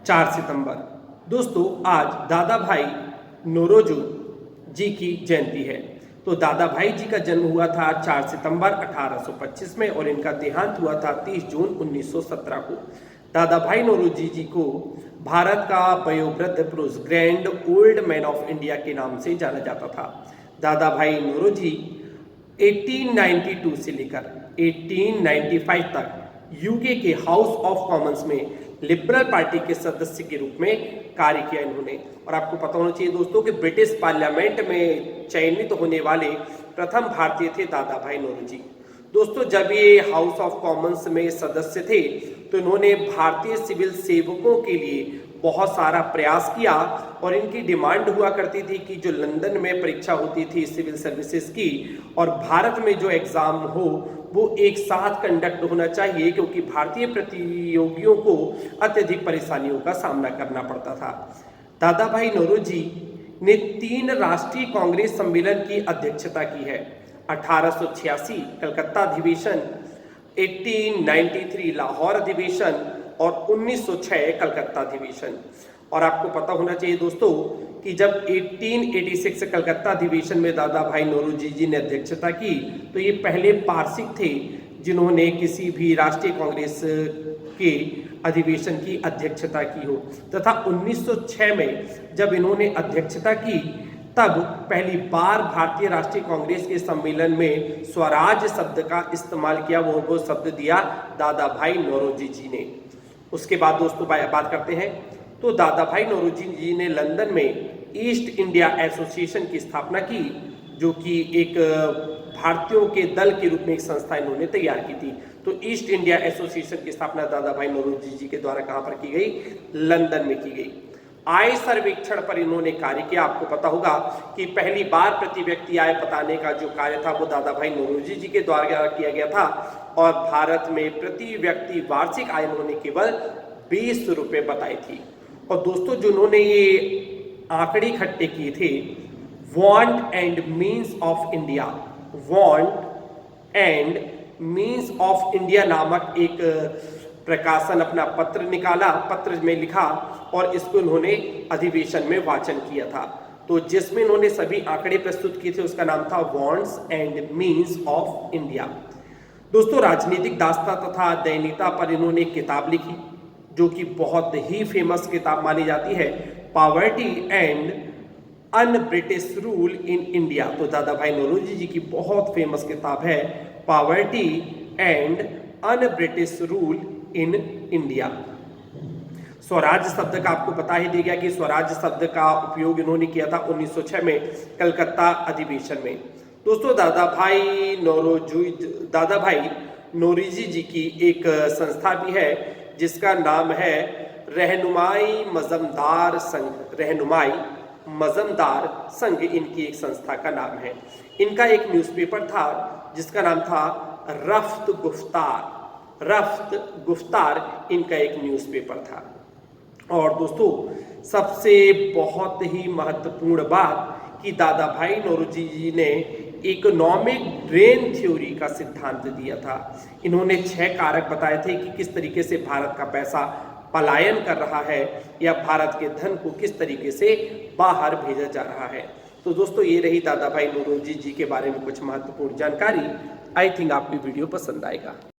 4 सितंबर। दोस्तों आज दादा भाई नौरोजी जी की जयंती है। तो दादा भाई जी का जन्म हुआ था 4 सितंबर 1825 में और इनका देहांत हुआ था 30 जून 1917 को। दादा भाई नौरोजी जी को भारत का वयोवृद्ध पुरुष, grand old man of India के नाम से जाना जाता था। दादा भाई नौरोजी 1892 से लेकर 1895 तक यूके के हाउस ऑफ कॉमन्स में लिबरल पार्टी के सदस्य के रूप में कार्य किया इन्होंने। और आपको पता होना चाहिए दोस्तों कि ब्रिटिश पार्लियामेंट में चयनित होने वाले प्रथम भारतीय थे दादा भाई नौरोजी। दोस्तों जब ये हाउस ऑफ कॉमन्स में सदस्य थे तो इन्होंने भारतीय सिविल सेवकों के लिए बहुत सारा प्रयास किया और इनकी डिमांड हुआ करती थी कि जो लंदन में परीक्षा होती थी सिविल सर्विसेज की और भारत में जो एग्जाम हो वो एक साथ कंडक्ट होना चाहिए, क्योंकि भारतीय प्रतियोगियों को अत्यधिक परेशानियों का सामना करना पड़ता था। दादा भाई नौरोजी ने 3 राष्ट्रीय कांग्रेस सम्मेलन की अध्यक्षता की है। 1886 कलकत्ता अधिवेशन, 1893 लाहौर अधिवेशन और 1906 कलकत्ता अधिवेशन। और आपको पता होना चाहिए दोस्तों कि जब 1886 कलकत्ता अधिवेशन में दादा भाई नौरोजी जी ने अध्यक्षता की तो ये पहले पारसिक थे जिन्होंने किसी भी राष्ट्रीय कांग्रेस के अधिवेशन की अध्यक्षता की हो, तथा 1906 में जब इन्होंने अध्यक्षता की तब पहली बार भारतीय राष्ट्रीय कांग्रेस के सम्मेलन में स्वराज शब्द का इस्तेमाल किया, वो शब्द दिया दादा भाई नौरोजी जी ने। उसके बाद दोस्तों बात करते हैं तो दादा भाई नौरोजी जी ने लंदन में ईस्ट इंडिया एसोसिएशन की स्थापना की, जो कि एक भारतीयों के दल के रूप में एक संस्था इन्होंने तैयार की थी। तो ईस्ट इंडिया एसोसिएशन की स्थापना दादा भाई नौरोजी जी के द्वारा कहां पर की गई? लंदन में की गई। आय सर्वेक्षण पर इन्होंने कार्य किया। आपको पता होगा कि पहली बार प्रति व्यक्ति आय बताने का जो कार्य था वो दादा भाई नौरोजी जी के द्वारा किया गया था और भारत में प्रति व्यक्ति वार्षिक आय इन्होंने केवल 20 रुपए बताई थी। और दोस्तों जो उन्होंने ये आंकड़े इकट्ठे किए थे, want and means of India, want and means of India नामक एक प्रकाशन अपना पत्र निकाला, पत्र में लिखा और इसको उन्होंने अधिवेशन में वाचन किया था। तो जिसमें उन्होंने सभी आंकड़े प्रस्तुत किए थे उसका नाम था wants and means of India. दोस्तों राजनीतिक दास्ता तथा दैनिकता पर इन्होंने एक किताब लिखी जो कि बहुत ही फेमस किताब मानी जाती है, poverty and un British rule in India. तो दादा भाई नौरोजी जी की बहुत फेमस किताब है poverty and un British rule in India. Swaraj शब्द का आपको पता ही दे गया कि स्वराज शब्द का उपयोग इन्होंने किया था 1906 में कलकत्ता अधिवेशन में। दोस्तों दादा भाई नौरोजी जी की एक संस्था भी है जिसका नाम है रहनुमाई मजमदार संघ। रहनुमाई मजमदार संघ इनकी एक संस्था का नाम है। इनका एक न्यूज़पेपर था जिसका नाम था रफ्त गुफ्तार। रफ्त गुफ्तार इनका एक न्यूज़पेपर था। और दोस्तों सबसे बहुत ही महत्वपूर्ण बात कि दादा भाई नौरोजी जी ने इकोनॉमिक ड्रेन थ्योरी का सिद्धांत दिया था। इन्होंने 6 कारक बताए थे कि किस तरीके से भारत का पैसा पलायन कर रहा है या भारत के धन को किस तरीके से बाहर भेजा जा रहा है। तो दोस्तों ये रही दादा भाई नौरोजी जी के बारे में कुछ महत्वपूर्ण जानकारी। आई थिंक आपको वीडियो पसंद आएगा।